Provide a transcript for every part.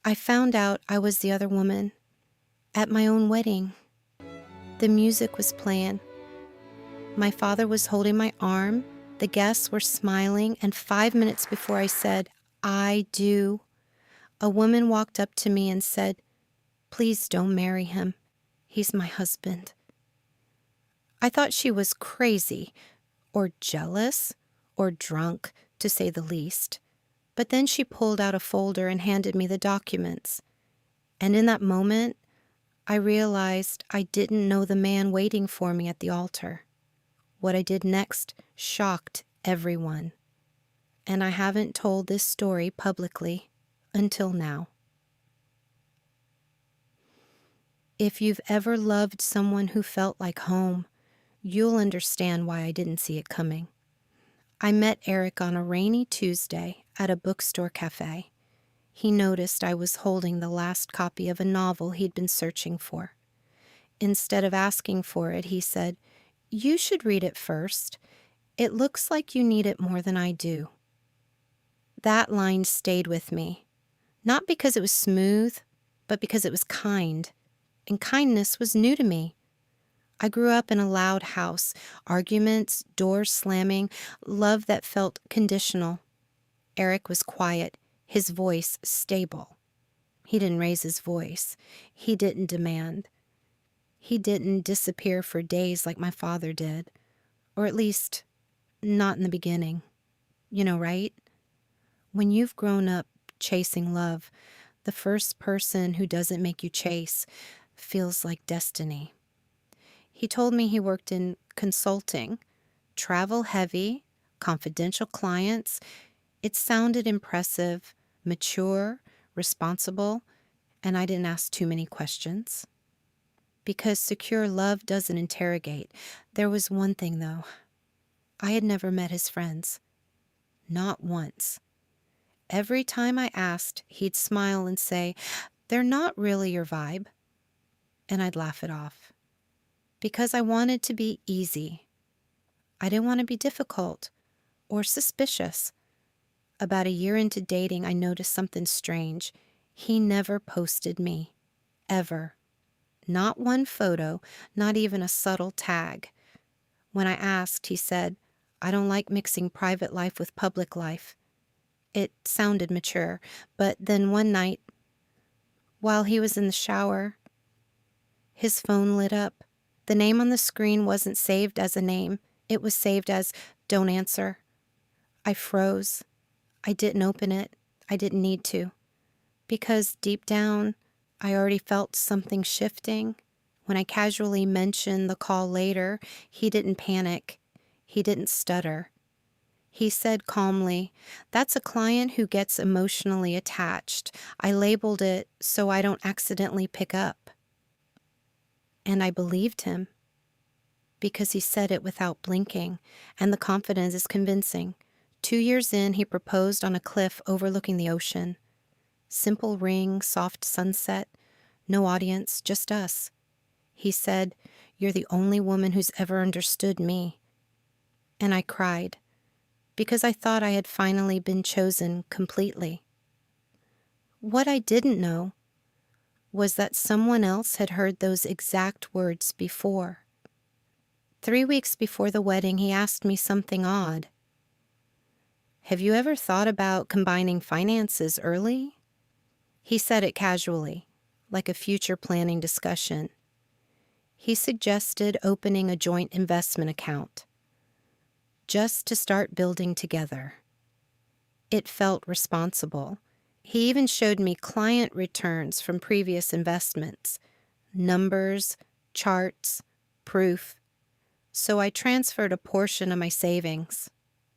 I found out I was the other woman at my own wedding. The music was playing. My father was holding my arm. The guests were smiling, and 5 minutes before I said, "I do," a woman walked up to me and said, "Please don't marry him. He's my husband." I thought she was crazy, or jealous, or drunk, to say the least. But then she pulled out a folder and handed me the documents. And in that moment, I realized I didn't know the man waiting for me at the altar. What I did next shocked everyone. And I haven't told this story publicly until now. If you've ever loved someone who felt like home, you'll understand why I didn't see it coming. I met Eric on a rainy Tuesday at a bookstore cafe. He noticed I was holding the last copy of a novel he'd been searching for. Instead of asking for it, he said, "You should read it first. It looks like you need it more than I do." That line stayed with me, not because it was smooth, but because it was kind. And kindness was new to me. I grew up in a loud house, arguments, doors slamming, love that felt conditional. Eric was quiet, his voice stable. He didn't raise his voice. He didn't demand. He didn't disappear for days like my father did. Or at least, not in the beginning. You know, right? When you've grown up chasing love, the first person who doesn't make you chase feels like destiny. He told me he worked in consulting, travel heavy, confidential clients. It sounded impressive, mature, responsible, and I didn't ask too many questions. Because secure love doesn't interrogate. There was one thing, though. I had never met his friends. Not once. Every time I asked, he'd smile and say, "They're not really your vibe." And I'd laugh it off. Because I wanted to be easy. I didn't want to be difficult or suspicious. About a year into dating, I noticed something strange. He never posted me. Ever. Not one photo, not even a subtle tag. When I asked, he said, "I don't like mixing private life with public life." It sounded mature, but then one night, while he was in the shower, his phone lit up. The name on the screen wasn't saved as a name. It was saved as "Don't answer." I froze. I didn't open it. I didn't need to. Because deep down, I already felt something shifting. When I casually mentioned the call later, he didn't panic. He didn't stutter. He said calmly, "That's a client who gets emotionally attached. I labeled it so I don't accidentally pick up." And I believed him because he said it without blinking, and the confidence is convincing. 2 years in, he proposed on a cliff overlooking the ocean. Simple ring, soft sunset, no audience, just us. He said, "You're the only woman who's ever understood me." And I cried, because I thought I had finally been chosen completely. What I didn't know was that someone else had heard those exact words before. 3 weeks before the wedding, he asked me something odd. "Have you ever thought about combining finances early?" He said it casually, like a future planning discussion. He suggested opening a joint investment account, just to start building together. It felt responsible. He even showed me client returns from previous investments, numbers, charts, proof. So I transferred a portion of my savings.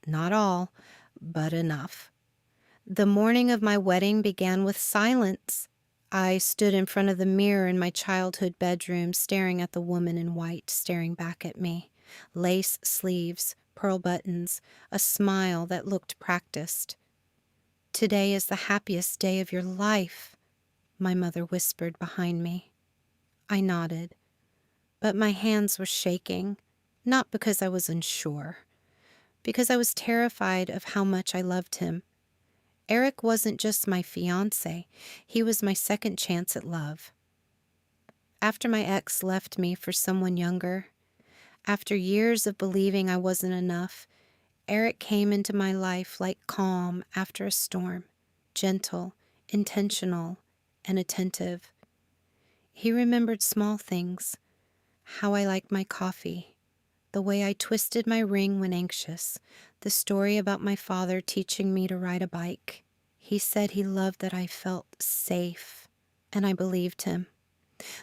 Not all, but enough. The morning of my wedding began with silence. I stood in front of the mirror in my childhood bedroom, staring at the woman in white staring back at me. Lace sleeves, pearl buttons, a smile that looked practiced. "Today is the happiest day of your life," my mother whispered behind me. I nodded, but my hands were shaking, not because I was unsure, because I was terrified of how much I loved him. Eric wasn't just my fiancé, he was my second chance at love. After my ex left me for someone younger, after years of believing I wasn't enough, Eric came into my life like calm after a storm, gentle, intentional, and attentive. He remembered small things, how I liked my coffee, the way I twisted my ring when anxious, the story about my father teaching me to ride a bike. He said he loved that I felt safe, and I believed him.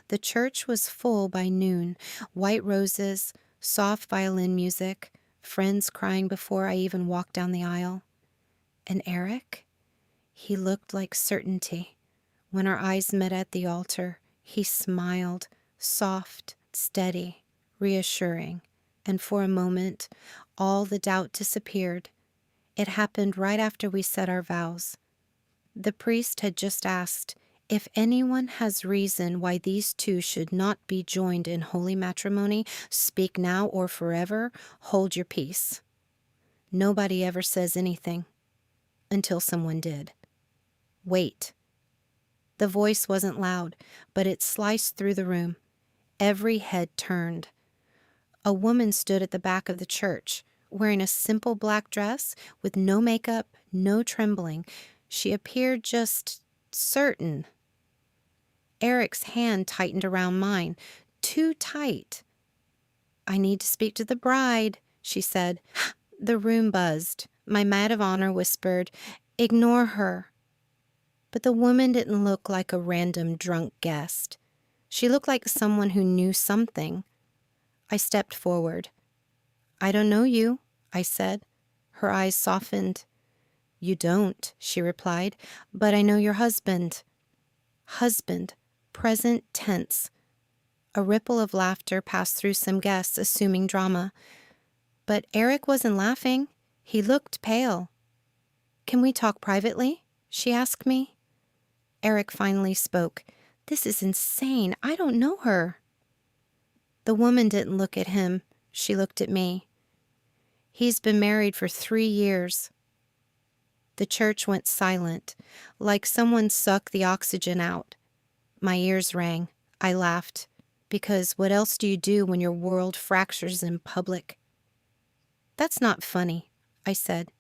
The church was full by noon, white roses, soft violin music, friends crying before I even walked down the aisle. And Eric? He looked like certainty. When our eyes met at the altar, he smiled, soft, steady, reassuring. And for a moment, all the doubt disappeared. It happened right after we said our vows. The priest had just asked, "If anyone has reason why these two should not be joined in holy matrimony, speak now or forever, hold your peace." Nobody ever says anything, until someone did. Wait. The voice wasn't loud, but it sliced through the room. Every head turned. A woman stood at the back of the church, wearing a simple black dress with no makeup, no trembling. She appeared just certain. Eric's hand tightened around mine, too tight. "I need to speak to the bride," she said. The room buzzed. My maid of honor whispered, "Ignore her." But the woman didn't look like a random drunk guest. She looked like someone who knew something. I stepped forward. "I don't know you," I said. Her eyes softened. "You don't," she replied, "but I know your husband." Husband, present tense. A ripple of laughter passed through some guests, assuming drama. But Eric wasn't laughing. He looked pale. "Can we talk privately?" she asked me. Eric finally spoke. "This is insane. I don't know her." The woman didn't look at him. She looked at me. "He's been married for 3 years." The church went silent, like someone sucked the oxygen out. My ears rang. I laughed. Because what else do you do when your world fractures in public? "That's not funny," I said.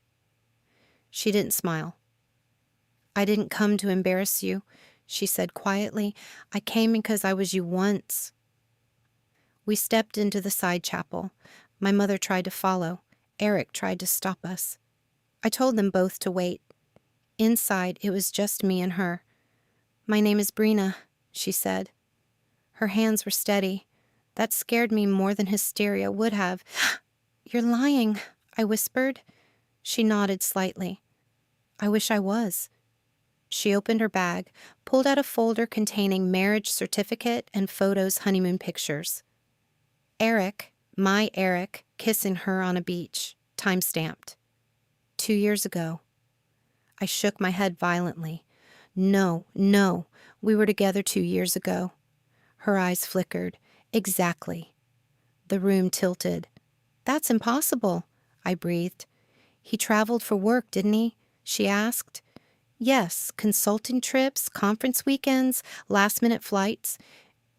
She didn't smile. "I didn't come to embarrass you," she said quietly. "I came because I was you once." We stepped into the side chapel. My mother tried to follow. Eric tried to stop us. I told them both to wait. Inside, it was just me and her. "My name is Brina," she said. Her hands were steady. That scared me more than hysteria would have. "You're lying," I whispered. She nodded slightly. "I wish I was." She opened her bag, pulled out a folder containing marriage certificate and photos, honeymoon pictures. Eric, my Eric, kissing her on a beach, time-stamped. 2 years ago. I shook my head violently. No, we were together 2 years ago. Her eyes flickered. Exactly. The room tilted. "That's impossible," I breathed. "He traveled for work, didn't he?" she asked. "Yes, consulting trips, conference weekends, last-minute flights.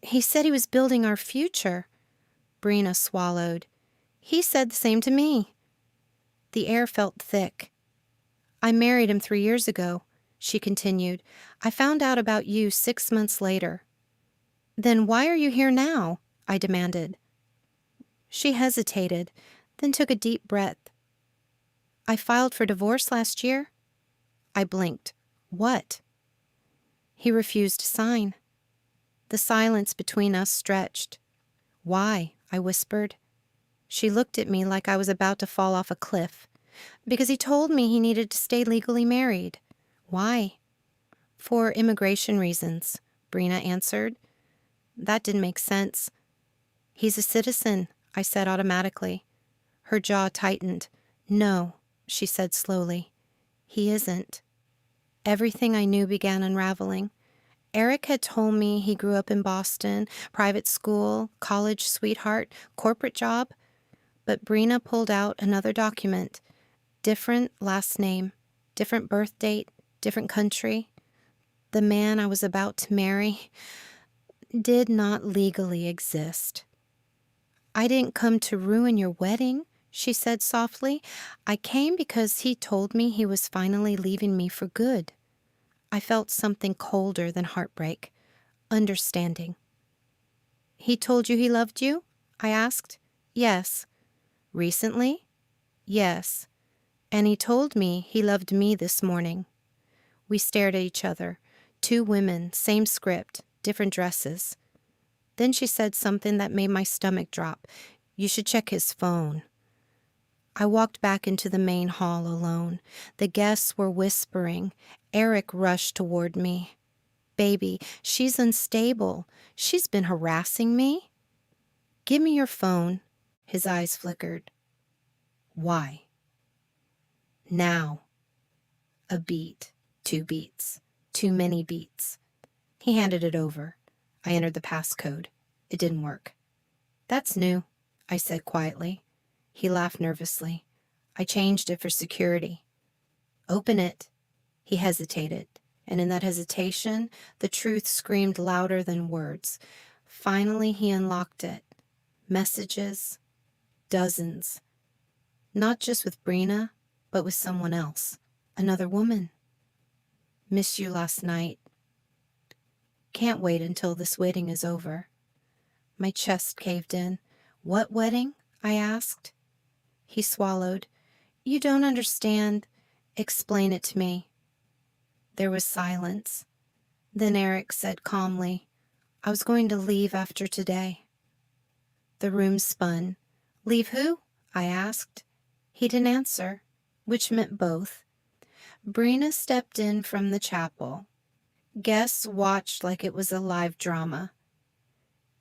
He said he was building our future." Brina swallowed. "He said the same to me." The air felt thick. "I married him 3 years ago," she continued. "I found out about you 6 months later." "Then why are you here now?" I demanded. She hesitated, then took a deep breath. "I filed for divorce last year." I blinked. "What?" He refused to sign. The silence between us stretched. "Why?" I whispered. She looked at me like I was about to fall off a cliff. "Because he told me he needed to stay legally married." "Why?" "For immigration reasons," Brina answered. That didn't make sense. "He's a citizen," I said automatically. Her jaw tightened. "No," she said slowly. "He isn't." Everything I knew began unraveling. Eric had told me he grew up in Boston, private school, college sweetheart, corporate job. But Brina pulled out another document. Different last name, different birth date, different country. The man I was about to marry did not legally exist. I didn't come to ruin your wedding, she said softly. I came because he told me he was finally leaving me for good. I felt something colder than heartbreak, understanding. He told you he loved you? I asked. Yes. Recently? Yes. And he told me he loved me this morning. We stared at each other. Two women, same script, different dresses. Then she said something that made my stomach drop. You should check his phone. I walked back into the main hall alone. The guests were whispering. Eric rushed toward me. Baby, she's unstable. She's been harassing me. Give me your phone. His eyes flickered. Why? Now. A beat. 2 beats. Too many beats. He handed it over. I entered the passcode. It didn't work. That's new, I said quietly. He laughed nervously. I changed it for security. Open it. He hesitated, and in that hesitation, the truth screamed louder than words. Finally, he unlocked it. Messages. Dozens. Not just with Brina, but with someone else. Another woman. Missed you last night. Can't wait until this wedding is over. My chest caved in. What wedding? I asked. He swallowed. You don't understand. Explain it to me. There was silence. Then Eric said calmly, I was going to leave after today. The room spun. Leave who? I asked. He didn't answer, which meant both. Brina stepped in from the chapel. Guests watched like it was a live drama.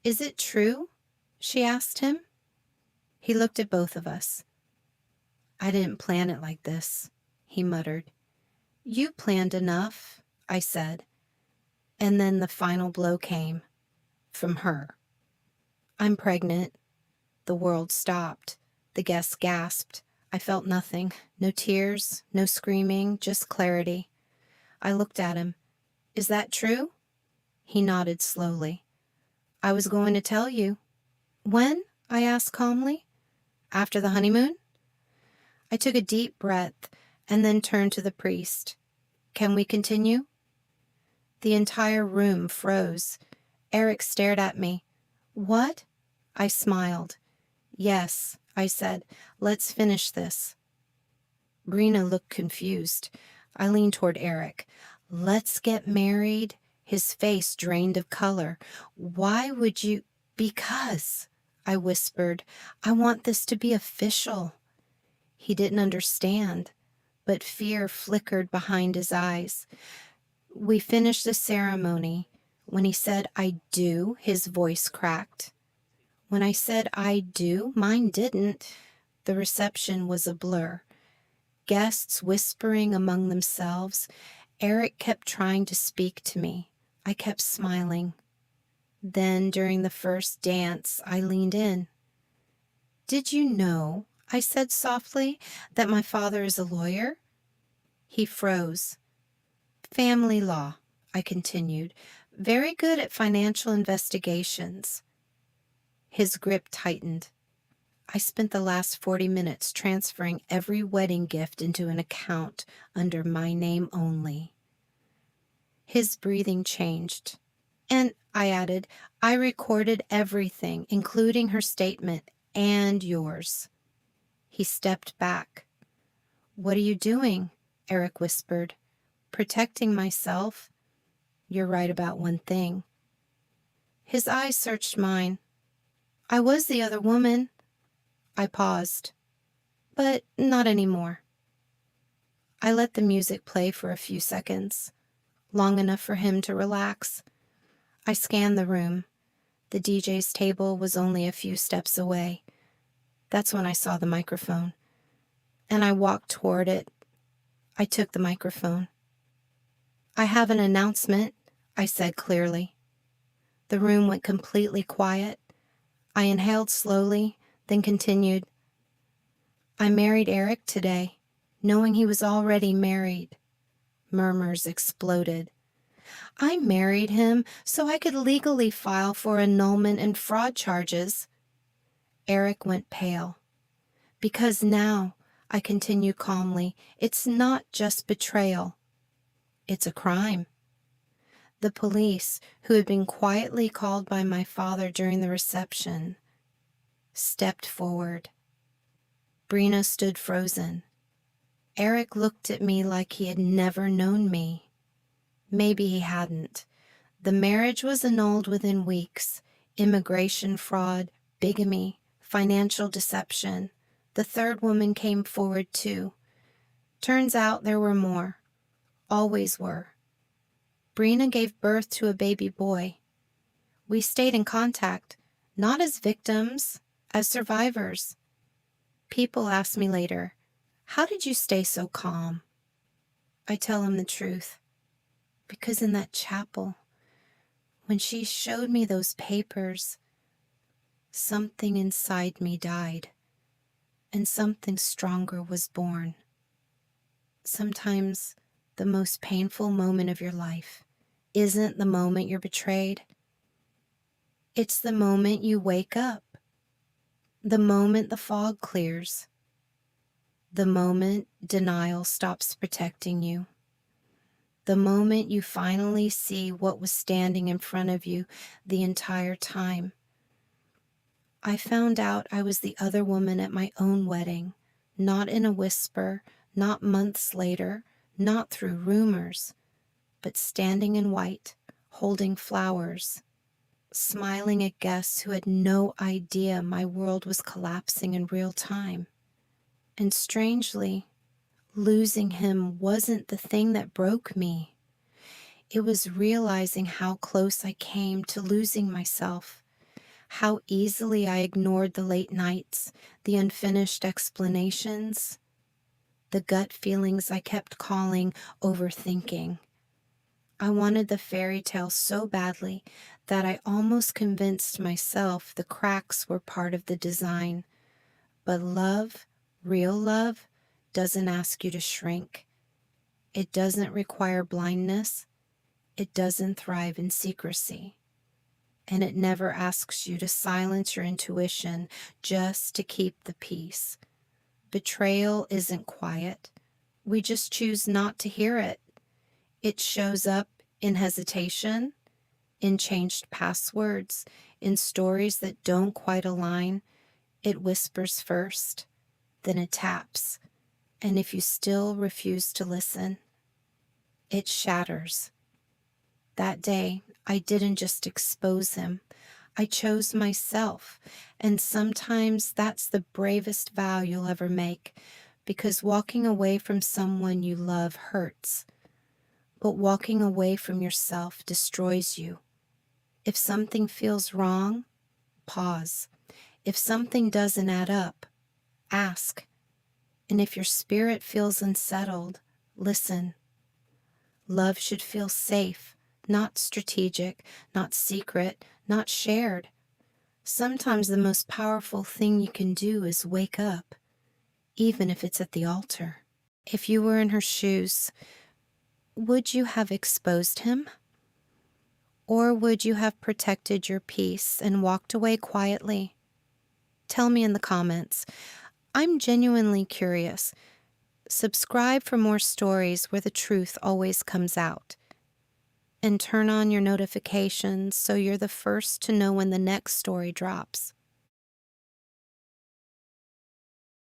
Is it true? She asked him. He looked at both of us. I didn't plan it like this, he muttered. You planned enough, I said. And then the final blow came. From her. I'm pregnant. The world stopped. The guests gasped. I felt nothing. No tears, no screaming, just clarity. I looked at him. Is that true? He nodded slowly. I was going to tell you. When? I asked calmly. After the honeymoon? I took a deep breath and then turned to the priest. Can we continue? The entire room froze. Eric stared at me. What? I smiled. Yes, I said. Let's finish this. Brina looked confused. I leaned toward Eric. Let's get married? His face drained of color. Why would you? Because, I whispered. I want this to be official. He didn't understand, but fear flickered behind his eyes. We finished the ceremony. When he said, I do, his voice cracked. When I said, I do, mine didn't. The reception was a blur. Guests whispering among themselves. Eric kept trying to speak to me. I kept smiling. Then, during the first dance, I leaned in. Did you know, I said softly, that my father is a lawyer? He froze. Family law, I continued. Very good at financial investigations. His grip tightened. I spent the last 40 minutes transferring every wedding gift into an account under my name only. His breathing changed. And, I added, I recorded everything, including her statement, and yours. He stepped back. What are you doing? Eric whispered. Protecting myself. You're right about one thing. His eyes searched mine. I was the other woman. I paused. But not anymore. I let the music play for a few seconds, long enough for him to relax. I scanned the room. The DJ's table was only a few steps away. That's when I saw the microphone. And I walked toward it. I took the microphone. I have an announcement, I said clearly. The room went completely quiet. I inhaled slowly, then continued. I married Eric today, knowing he was already married. Murmurs exploded. I married him so I could legally file for annulment and fraud charges. Eric went pale. Because now, I continued calmly, it's not just betrayal. It's a crime. The police, who had been quietly called by my father during the reception, stepped forward. Brina stood frozen. Eric looked at me like he had never known me. Maybe he hadn't. The marriage was annulled within weeks. Immigration fraud, bigamy, financial deception. The third woman came forward too. Turns out there were more. Always were. Brina gave birth to a baby boy. We stayed in contact, not as victims, as survivors. People ask me later, how did you stay so calm? I tell them the truth. Because in that chapel, when she showed me those papers, something inside me died, and something stronger was born. Sometimes the most painful moment of your life isn't the moment you're betrayed. It's the moment you wake up, the moment the fog clears, the moment denial stops protecting you, the moment you finally see what was standing in front of you the entire time. I found out I was the other woman at my own wedding, not in a whisper, not months later, not through rumors, but standing in white, holding flowers, smiling at guests who had no idea my world was collapsing in real time. And strangely, losing him wasn't the thing that broke me. It was realizing how close I came to losing myself, how easily I ignored the late nights, the unfinished explanations, the gut feelings I kept calling overthinking. I wanted the fairy tale so badly that I almost convinced myself the cracks were part of the design. But love, real love, doesn't ask you to shrink. It doesn't require blindness. It doesn't thrive in secrecy. And it never asks you to silence your intuition just to keep the peace. Betrayal isn't quiet. We just choose not to hear it. It shows up in hesitation, in changed passwords, in stories that don't quite align. It whispers first, then it taps. And if you still refuse to listen, it shatters. That day, I didn't just expose him. I chose myself. And sometimes that's the bravest vow you'll ever make, because walking away from someone you love hurts. But walking away from yourself destroys you. If something feels wrong, pause. If something doesn't add up, ask. And if your spirit feels unsettled, listen. Love should feel safe, not strategic, not secret, not shared. Sometimes the most powerful thing you can do is wake up, even if it's at the altar. If you were in her shoes, would you have exposed him? Or would you have protected your peace and walked away quietly? Tell me in the comments. I'm genuinely curious. Subscribe for more stories where the truth always comes out. And turn on your notifications so you're the first to know when the next story drops.